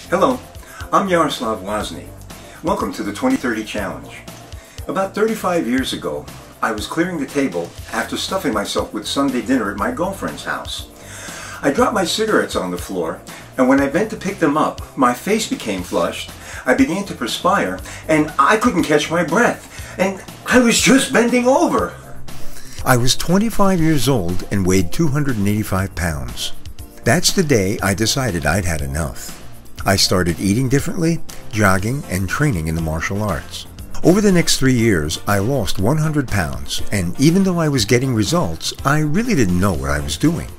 Hello, I'm Yaroslav Wozny. Welcome to the 2030 Challenge. About 35 years ago, I was clearing the table after stuffing myself with Sunday dinner at my girlfriend's house. I dropped my cigarettes on the floor, and when I bent to pick them up, my face became flushed, I began to perspire, and I couldn't catch my breath, and I was just bending over. I was 25 years old and weighed 285 pounds. That's the day I decided I'd had enough. I started eating differently, jogging, and training in the martial arts. Over the next 3 years, I lost 100 pounds, and even though I was getting results, I really didn't know what I was doing.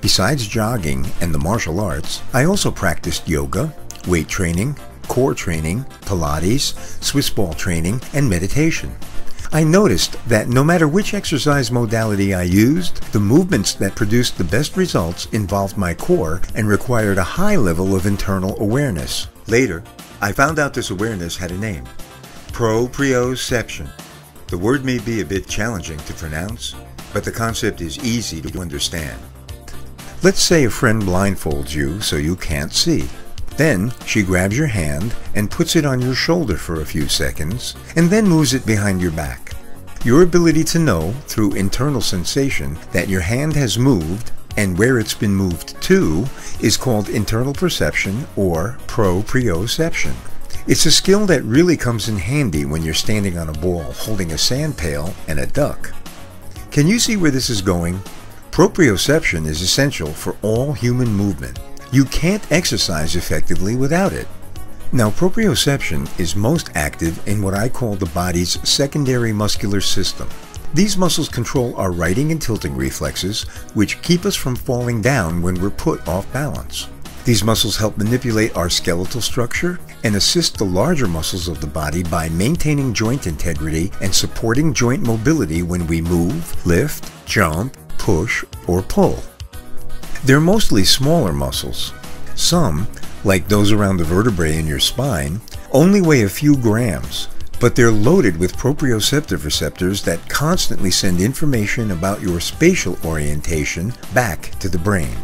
Besides jogging and the martial arts, I also practiced yoga, weight training, core training, Pilates, Swiss ball training, and meditation. I noticed that no matter which exercise modality I used, the movements that produced the best results involved my core and required a high level of internal awareness. Later, I found out this awareness had a name: proprioception. The word may be a bit challenging to pronounce, but the concept is easy to understand. Let's say a friend blindfolds you so you can't see. Then she grabs your hand and puts it on your shoulder for a few seconds, and then moves it behind your back. Your ability to know through internal sensation that your hand has moved and where it's been moved to is called internal perception or proprioception. It's a skill that really comes in handy when you're standing on a ball holding a sand pail and a duck. Can you see where this is going? Proprioception is essential for all human movement. You can't exercise effectively without it. Now, proprioception is most active in what I call the body's secondary muscular system. These muscles control our righting and tilting reflexes, which keep us from falling down when we're put off balance. These muscles help manipulate our skeletal structure and assist the larger muscles of the body by maintaining joint integrity and supporting joint mobility when we move, lift, jump, push, or pull. They're mostly smaller muscles. Some, like those around the vertebrae in your spine, only weigh a few grams, but they're loaded with proprioceptive receptors that constantly send information about your spatial orientation back to the brain.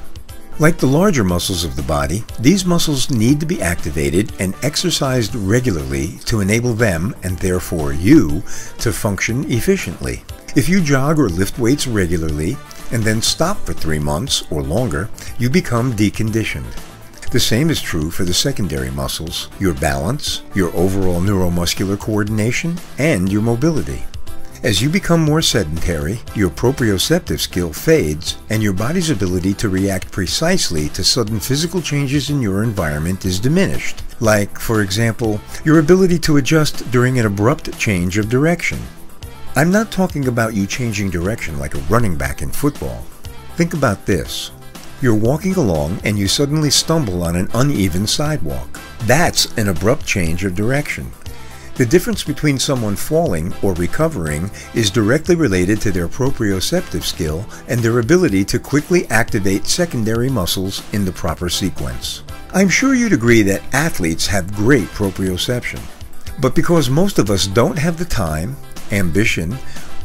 Like the larger muscles of the body, these muscles need to be activated and exercised regularly to enable them, and therefore you, to function efficiently. If you jog or lift weights regularly, and then stop for 3 months or longer, you become deconditioned. The same is true for the secondary muscles, your balance, your overall neuromuscular coordination, and your mobility. As you become more sedentary, your proprioceptive skill fades, and your body's ability to react precisely to sudden physical changes in your environment is diminished. Like, for example, your ability to adjust during an abrupt change of direction. I'm not talking about you changing direction like a running back in football. Think about this. You're walking along and you suddenly stumble on an uneven sidewalk. That's an abrupt change of direction. The difference between someone falling or recovering is directly related to their proprioceptive skill and their ability to quickly activate secondary muscles in the proper sequence. I'm sure you'd agree that athletes have great proprioception. But because most of us don't have the time, ambition,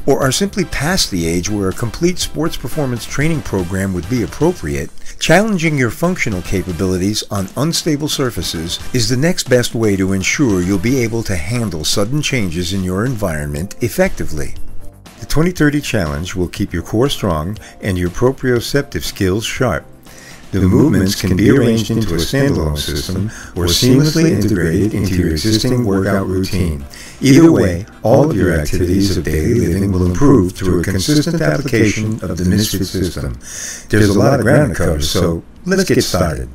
or are simply past the age where a complete sports performance training program would be appropriate, challenging your functional capabilities on unstable surfaces is the next best way to ensure you'll be able to handle sudden changes in your environment effectively. The 2030 Challenge will keep your core strong and your proprioceptive skills sharp. The movements can be arranged into a standalone system or seamlessly integrated into your existing workout routine. Either way, all of your activities of daily living will improve through a consistent application of the Misfit system. There's a lot of ground to cover, so let's get started.